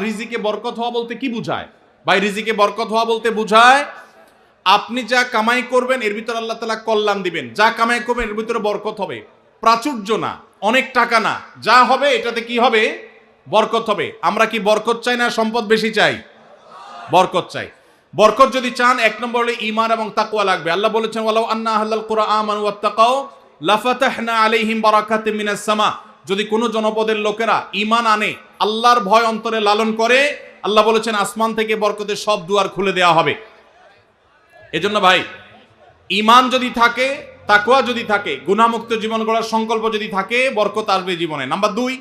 রিজিকে বরকত হওয়া বলতে কি বুঝায় ভাই? রিজিকে বরকত হওয়া বলতে বুঝায় আপনি যা কামাই করবেন এর ভিতরে আল্লাহ তাআলা কল্যাণ দিবেন। যা কামাই করবেন এর ভিতরে বরকত হবে, প্রাচুর্য না, অনেক টাকা না, যা হবে এটাতে কি হবে? বরকত হবে। আমরা কি বরকত চাই না সম্পদ বেশি চাই? বরকত চাই। বরকত যদি চান এক নম্বর হলো ঈমান এবং তাকওয়া লাগবে। আল্লাহ বলেছেন ওয়ালাউ আন্না আহলাল কুরআ আমানু ওয়াত্তাকাউ লাফাতাহনা আলাইহিম বারাকাতিম মিনাস সামা। যদি কোনো জনপদের লোকেরা ঈমান আনে, আল্লাহর ভয় অন্তরে লালন করে, আল্লাহ বলেছেন আসমান থেকে বরকতের সব দুয়ার খুলে দেওয়া হবে। এজন্য ভাই ঈমান যদি থাকে, তাকওয়া যদি থাকে, গুনাহমুক্ত জীবন গড়ার সংকল্প যদি থাকে, বরকত আসবে জীবনে। নাম্বার 2,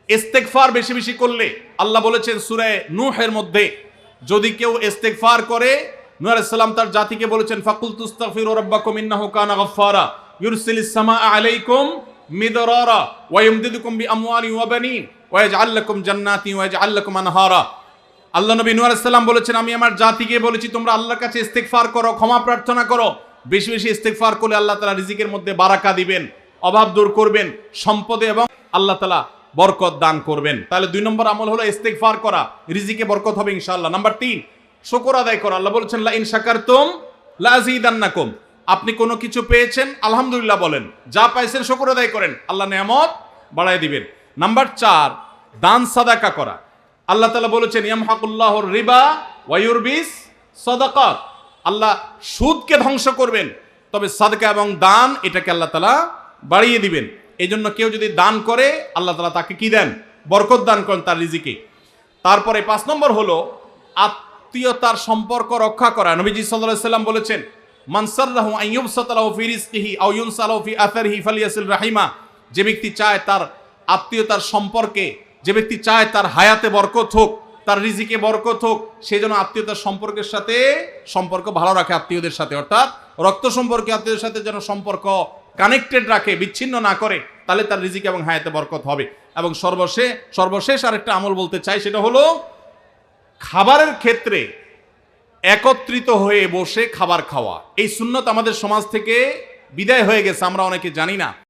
ইস্তেগফার বেশি বেশি করলে আল্লাহ বলেছেন সূরা নূহের মধ্যে, যদি কেউ ইস্তেগফার করে, নূহ আলাইহিস সালাম তার জাতিকে বলেছেন ফাকুল তুস্তাগফিরু রাব্বাকুম ইন্নাহু কানা গাফফারা ইউরসিলিস সামাআ আলাইকুম মিদরারা ওয়া ইমদিদুকুম বিআমওয়ালিন ওয়া বানিন ওয়া ইয়াজআল লাকুম জান্নাতিন ওয়া ইয়াজআল লাকুম আনহারা। আল্লাহ নবী নূহ আলাইহিস সালাম বলেছেন আমি আমার জাতিকে বলেছি তোমরা আল্লাহর কাছে ইস্তেগফার করো, ক্ষমা প্রার্থনা করো। বেশি বেশি ইস্তেগফার করলে আল্লাহ তাআলা রিজিকের মধ্যে বারাকা দিবেন, অভাব দূর করবেন, সম্পদে এবং আল্লাহ তাআলা বরকত দান করবেন। তাহলে 2 নম্বর আমল হলো ইস্তেগফার করা, রিজিকে বরকত হবে ইনশাআল্লাহ। নাম্বার 3, শুকর আদায় করা। আল্লাহ বলেছেন লা ইন শাকারতুম লা আযীদান্নাকুম। আপনি কোনো কিছু পেয়েছেন আলহামদুলিল্লাহ বলেন, যা পাইছেন শুকর আদায় করেন, আল্লাহ নিয়ামত বাড়ায় দিবেন। নাম্বার 4, দান সাদাকা করা। আল্লাহ তাআলা বলেছেন ইয়ামহাকুল্লাহুর রিবা ওয়া ইউরবিস সাদাকাত। আল্লাহ সুদকে ধ্বংস করবেন, তবে সাদকা এবং দান এটাকে আল্লাহ তাআলা বাড়িয়ে দিবেন। এই জন্য কেউ যদি দান করে আল্লাহ তাআলা তাকে কি দেন? বরকত দান করেন তার রিজিকে। তারপরে 5 নম্বর হলো আত্মীয়তার সম্পর্ক রক্ষা করা। নবীজি সাল্লাল্লাহু আলাইহি সাল্লাম বলেছেন মান সাররাহু আন ইউবসাতা লাহু ফি রিজকিহি আও ইউনসা লাহু ফি আথারিহি ফালিয়াসিল রাহিমা। যে ব্যক্তি চায় তার আত্মীয়তার সম্পর্কে, যে ব্যক্তি চায় তার হায়াতে বরকত হোক, তার রিজিকে বরকত হোক, সে যেন আত্মীয়তার সম্পর্কের সাথে সম্পর্ক ভালো রাখে, আত্মীয়দের সাথে, অর্থাৎ রক্ত সম্পর্কে আত্মীয়দের সাথে যেন সম্পর্ক কানেক্টেড রাখে, বিচ্ছিন্ন না করে, তাহলে তার রিজিক এবং হায়াতে বরকত হবে। এবং সর্বশেষ আরেকটা আমল বলতে চাই, সেটা হলো খাবারের ক্ষেত্রে একত্রিত হয়ে বসে খাবার খাওয়া। এই সুন্নত আমাদের সমাজ থেকে বিদায় হয়ে গেছে, আমরা অনেকে জানি না।